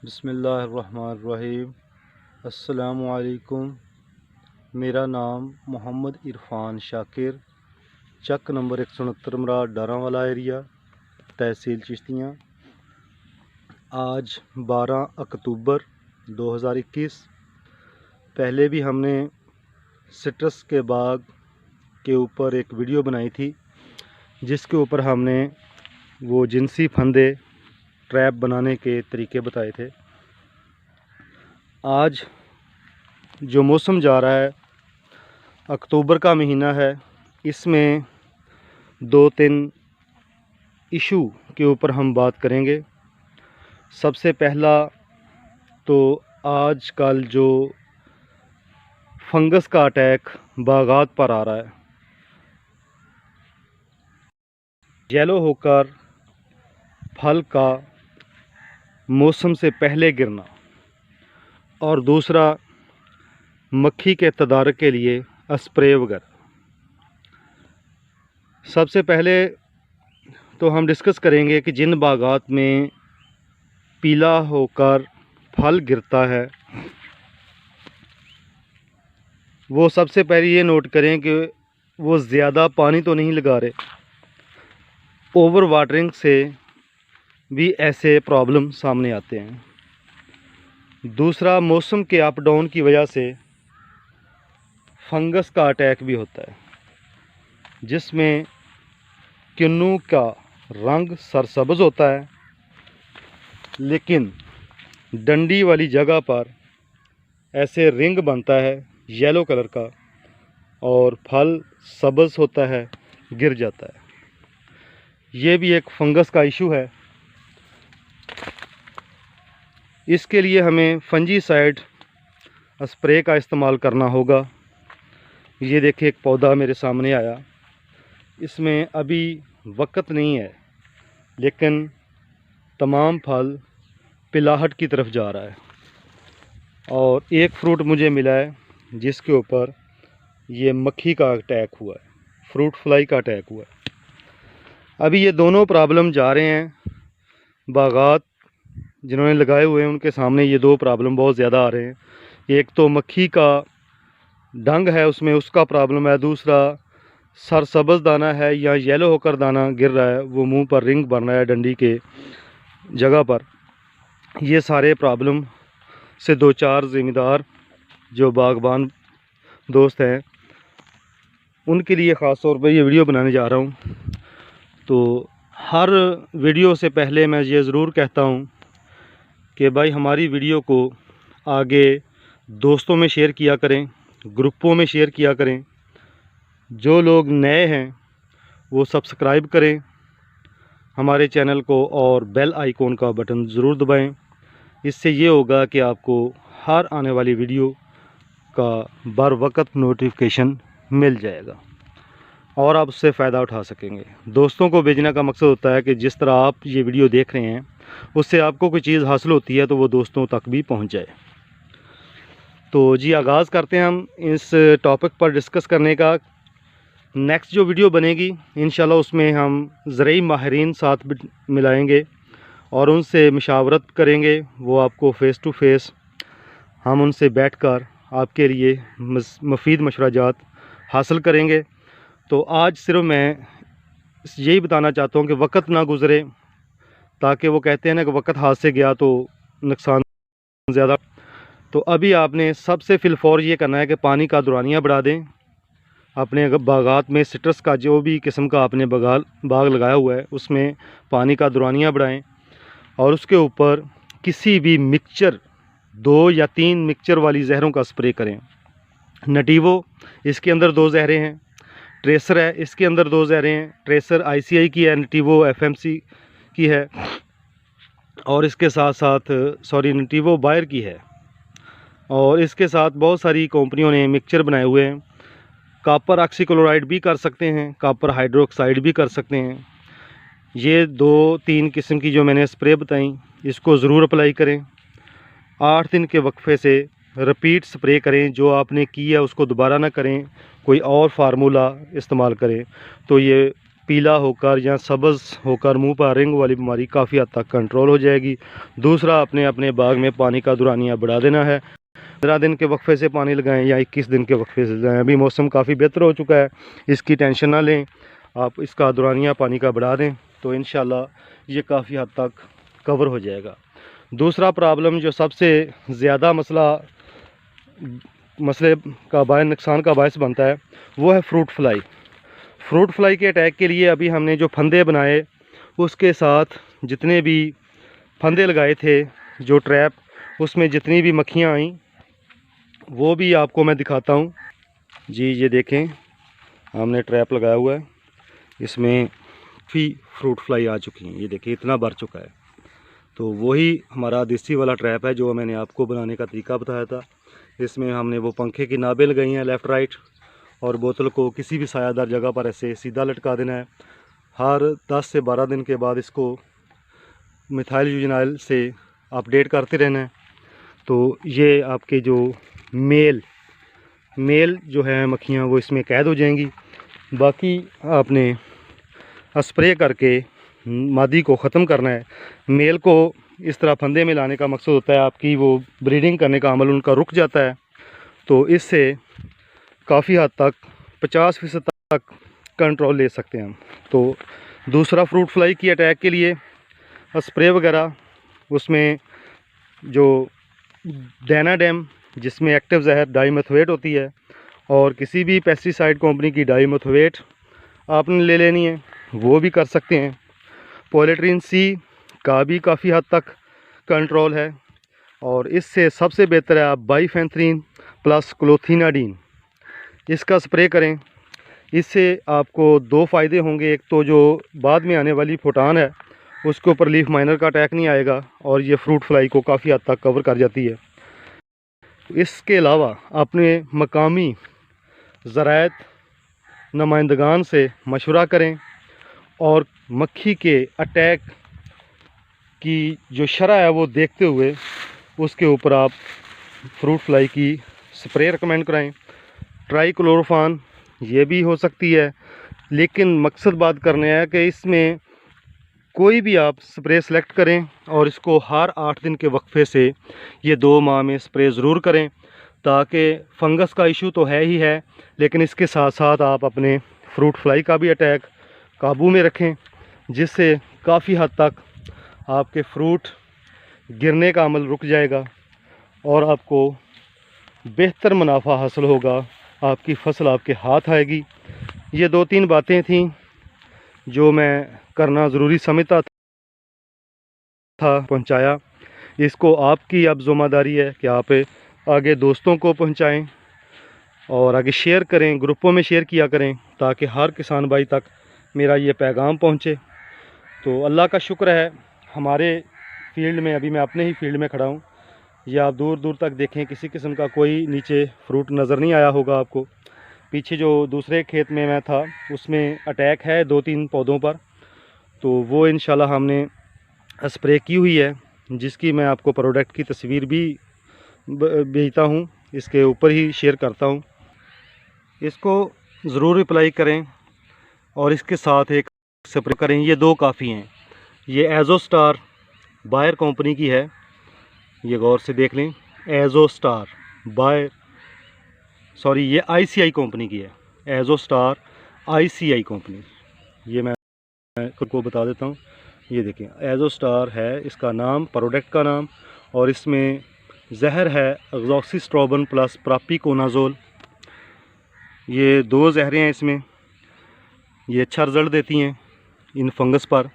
बिस्मिल्लाहिर्रहमानिर्रहीम। अस्सलामुअलैकुम। मेरा नाम मोहम्मद इरफान शाकिर, चक नंबर 169 मराद डारावाला एरिया, तहसील चिश्तियाँ। आज 12 अक्टूबर 2021। पहले भी हमने सिट्रस के बाग के ऊपर एक वीडियो बनाई थी, जिसके ऊपर हमने वो जिनसी फंदे ट्रैप बनाने के तरीके बताए थे। आज जो मौसम जा रहा है, अक्टूबर का महीना है, इसमें 2-3 इशू के ऊपर हम बात करेंगे। सबसे पहला तो आजकल जो फंगस का अटैक बागात पर आ रहा है, येलो होकर फल का मौसम से पहले गिरना, और दूसरा मक्खी के तदारक के लिए स्प्रे वगैरह। सबसे पहले तो हम डिस्कस करेंगे कि जिन बागात में पीला होकर फल गिरता है, वो सबसे पहले ये नोट करें कि वो ज़्यादा पानी तो नहीं लगा रहे। ओवर वाटरिंग से भी ऐसे प्रॉब्लम सामने आते हैं। दूसरा, मौसम के अप डाउन की वजह से फंगस का अटैक भी होता है, जिसमें किन्नू का रंग सरसब्ज़ होता है, लेकिन डंडी वाली जगह पर ऐसे रिंग बनता है येलो कलर का, और फल सब्ज़ होता है, गिर जाता है। ये भी एक फंगस का इशू है। इसके लिए हमें फंजीसाइड स्प्रे का इस्तेमाल करना होगा। ये देखिए, एक पौधा मेरे सामने आया, इसमें अभी वक्त नहीं है, लेकिन तमाम फल पिलाहट की तरफ जा रहा है। और एक फ्रूट मुझे मिला है जिसके ऊपर ये मक्खी का अटैक हुआ है, फ्रूट फ्लाई का अटैक हुआ है। अभी ये दोनों प्रॉब्लम जा रहे हैं। बागात जिन्होंने लगाए हुए हैं उनके सामने ये दो प्रॉब्लम बहुत ज़्यादा आ रहे हैं। एक तो मक्खी का डंग है, उसमें उसका प्रॉब्लम है। दूसरा, सरसब्ज़ दाना है या येलो होकर दाना गिर रहा है, वो मुंह पर रिंग बन रहा है डंडी के जगह पर। ये सारे प्रॉब्लम से दो चार ज़िम्मेदार जो बागबान दोस्त हैं, उनके लिए ख़ास तौर पर ये वीडियो बनाने जा रहा हूँ। तो हर वीडियो से पहले मैं ये ज़रूर कहता हूँ कि भाई हमारी वीडियो को आगे दोस्तों में शेयर किया करें, ग्रुपों में शेयर किया करें। जो लोग नए हैं वो सब्सक्राइब करें हमारे चैनल को, और बेल आइकॉन का बटन ज़रूर दबाएं। इससे ये होगा कि आपको हर आने वाली वीडियो का बर वक्त नोटिफिकेशन मिल जाएगा और आप उससे फ़ायदा उठा सकेंगे। दोस्तों को भेजने का मकसद होता है कि जिस तरह आप ये वीडियो देख रहे हैं, उससे आपको कोई चीज़ हासिल होती है तो वो दोस्तों तक भी पहुंच जाए। तो जी, आगाज़ करते हैं हम इस टॉपिक पर डिस्कस करने का। नेक्स्ट जो वीडियो बनेगी इंशाल्लाह, उसमें हम ज़रई माहिरीन साथ मिलाएंगे और उनसे मशावरत करेंगे। वो आपको फ़ेस टू फेस हम उनसे बैठकर आपके लिए मुफीद मशवराजात हासिल करेंगे। तो आज सिर्फ मैं यही बताना चाहता हूँ कि वक्त ना गुज़रे, ताकि वो कहते हैं ना कि वक्त हाथ से गया तो नुकसान ज़्यादा। तो अभी आपने सबसे फिलफौर ये करना है कि पानी का दुरानिया बढ़ा दें अपने बागात में। सिट्रस का जो भी किस्म का आपने बाग लगाया हुआ है, उसमें पानी का दुरानिया बढ़ाएं, और उसके ऊपर किसी भी मिक्सचर 2 या 3 मिक्सचर वाली जहरों का स्प्रे करें। नटीवो, इसके अंदर 2 जहरें हैं। ट्रेसर है, इसके अंदर 2 जहरें हैं। ट्रेसर ICI की है, नटीवो FMC की है, और इसके साथ साथ नटीवो बायर की है। और इसके साथ बहुत सारी कंपनियों ने मिक्सचर बनाए हुए हैं। कॉपर ऑक्सीक्लोराइड भी कर सकते हैं, कॉपर हाइड्रोक्साइड भी कर सकते हैं। ये 2-3 किस्म की जो मैंने स्प्रे बताई, इसको ज़रूर अप्लाई करें। 8 दिन के वक्फे से रिपीट स्प्रे करें। जो आपने किया उसको दोबारा ना करें, कोई और फार्मूला इस्तेमाल करें, तो ये पीला होकर या सब्ज़ होकर मुंह पर रिंग वाली बीमारी काफ़ी हद तक कंट्रोल हो जाएगी। दूसरा, अपने अपने बाग में पानी का दुरानिया बढ़ा देना है। 15 दिन के वक्फे से पानी लगाएं या 21 दिन के वक्फे से लगाएं। अभी मौसम काफ़ी बेहतर हो चुका है, इसकी टेंशन ना लें, आप इसका दुरानिया पानी का बढ़ा दें तो इंशाल्लाह ये काफ़ी हद तक कवर हो जाएगा। दूसरा प्रॉब्लम जो सबसे ज़्यादा मसले का नुकसान का बायस बनता है वो है फ्रूट फ्लाई। फ्रूट फ्लाई के अटैक के लिए अभी हमने जो फंदे बनाए उसके साथ जितने भी फंदे लगाए थे, जो ट्रैप, उसमें जितनी भी मक्खियाँ आईं वो भी आपको मैं दिखाता हूँ। जी ये देखें, हमने ट्रैप लगाया हुआ है, इसमें भी फ्रूट फ्लाई आ चुकी हैं। ये देखिए इतना भर चुका है। तो वही हमारा देसी वाला ट्रैप है जो मैंने आपको बनाने का तरीका बताया था। इसमें हमने वो पंखे की नाबें लगाई हैं लेफ़्ट राइट, और बोतल को किसी भी सायादार जगह पर ऐसे सीधा लटका देना है। हर 10 से 12 दिन के बाद इसको मिथाइल यूजिनाइल से अपडेट करते रहना है। तो ये आपके जो मेल जो है मक्खियाँ वो इसमें कैद हो जाएंगी। बाकी आपने स्प्रे करके मादी को ख़त्म करना है। मेल को इस तरह फंदे में लाने का मकसद होता है आपकी वो ब्रीडिंग करने का अमल उनका रुक जाता है। तो इससे काफ़ी हद तक 50% तक कंट्रोल ले सकते हैं हम। तो दूसरा, फ्रूट फ्लाई की अटैक के लिए स्प्रे वगैरह, उसमें जो डेनाडेम जिसमें एक्टिव जहर डाइमेथोएट होती है, और किसी भी पेस्टिसाइड कंपनी की डाइमेथोएट आपने ले लेनी है, वो भी कर सकते हैं। पॉलीट्रीन सी का भी काफ़ी हद तक कंट्रोल है, और इससे सबसे बेहतर है आप बाइफेंथ्रीन प्लस क्लोथिनाडीन इसका स्प्रे करें। इससे आपको 2 फ़ायदे होंगे। एक तो जो बाद में आने वाली फुटान है उसके ऊपर लीफ माइनर का अटैक नहीं आएगा, और ये फ्रूट फ्लाई को काफ़ी हद तक कवर कर जाती है। इसके अलावा अपने मकामी ज़राएत नुमाइंदगान से मशवरा करें, और मक्खी के अटैक की जो शरह है वो देखते हुए उसके ऊपर आप फ्रूट फ्लाई की स्प्रे रिकमेंड कराएं। ट्राइक्लोरोफान ये भी हो सकती है, लेकिन मकसद बात करने है कि इसमें कोई भी आप स्प्रे सेलेक्ट करें और इसको हर 8 दिन के वक्फे से ये 2 माह में स्प्रे ज़रूर करें, ताकि फंगस का इशू तो है ही है, लेकिन इसके साथ साथ आप अपने फ्रूट फ्लाई का भी अटैक काबू में रखें, जिससे काफ़ी हद तक आपके फ्रूट गिरने का अमल रुक जाएगा और आपको बेहतर मुनाफा हासिल होगा, आपकी फसल आपके हाथ आएगी। ये 2-3 बातें थीं जो मैं करना ज़रूरी समझता था, पहुंचाया। इसको आपकी अब ज़िम्मेदारी है कि आप आगे दोस्तों को पहुंचाएं और आगे शेयर करें, ग्रुपों में शेयर किया करें, ताकि हर किसान भाई तक मेरा ये पैगाम पहुंचे। तो अल्लाह का शुक्र है, हमारे फील्ड में, अभी मैं अपने ही फील्ड में खड़ा हूं, ये आप दूर दूर तक देखें किसी किस्म का कोई नीचे फ्रूट नज़र नहीं आया होगा आपको। पीछे जो दूसरे खेत में मैं था उसमें अटैक है 2-3 पौधों पर, तो वो इंशाल्लाह हमने स्प्रे की हुई है, जिसकी मैं आपको प्रोडक्ट की तस्वीर भी भेजता हूँ, इसके ऊपर ही शेयर करता हूँ। इसको ज़रूर अप्लाई करें और इसके साथ एक स्प्रे करें। ये 2 काफ़ी हैं। ये एज़ोस्टार बायर कंपनी की है, ये गौर से देख लें। एज़ोस्टार ये ICI कंपनी की है, एज़ोस्टार ICI कंपनी। ये मैं आपको बता देता हूँ, ये देखें एज़ोस्टार है इसका नाम, प्रोडक्ट का नाम, और इसमें जहर है अज़ोक्सिस्ट्रोबिन प्लस प्रोपिकोनाज़ोल। ये 2 जहरें हैं इसमें, ये अच्छा रिज़ल्ट देती हैं इन फंगस पर।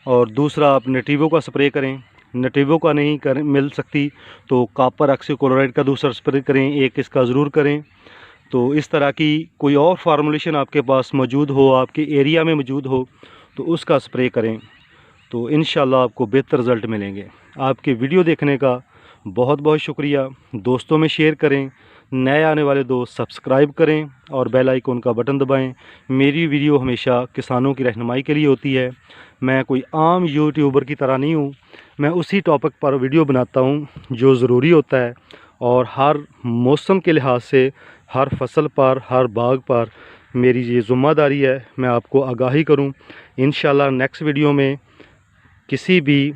और दूसरा, आप नेटिवो का स्प्रे करें, नेटिवो का नहीं मिल सकती तो कॉपर ऑक्सीक्लोराइड का दूसरा स्प्रे करें, एक इसका ज़रूर करें। तो इस तरह की कोई और फार्मूलेशन आपके पास मौजूद हो, आपके एरिया में मौजूद हो, तो उसका स्प्रे करें, तो इंशाल्लाह आपको बेहतर रिज़ल्ट मिलेंगे। आपके वीडियो देखने का बहुत बहुत शुक्रिया। दोस्तों में शेयर करें, नए आने वाले दोस्त सब्सक्राइब करें और बेल आइकन का बटन दबाएं। मेरी वीडियो हमेशा किसानों की रहनुमाई के लिए होती है। मैं कोई आम यूट्यूबर की तरह नहीं हूँ, मैं उसी टॉपिक पर वीडियो बनाता हूँ जो ज़रूरी होता है, और हर मौसम के लिहाज से हर फसल पर, हर बाग पर मेरी ये ज़िम्मेदारी है, मैं आपको आगाही करूं। इंशाल्लाह नेक्स्ट वीडियो में किसी भी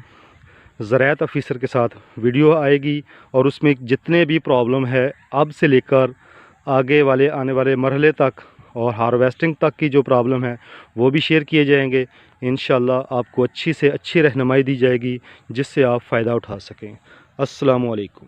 ज़राअत ऑफिसर के साथ वीडियो आएगी और उसमें जितने भी प्रॉब्लम है अब से लेकर आगे वाले आने वाले मरहले तक और हार्वेस्टिंग तक की जो प्रॉब्लम है वो भी शेयर किए जाएंगे। इंशाल्लाह आपको अच्छी से अच्छी रहनुमाई दी जाएगी जिससे आप फ़ायदा उठा सकें। अस्सलामु अलैकुम।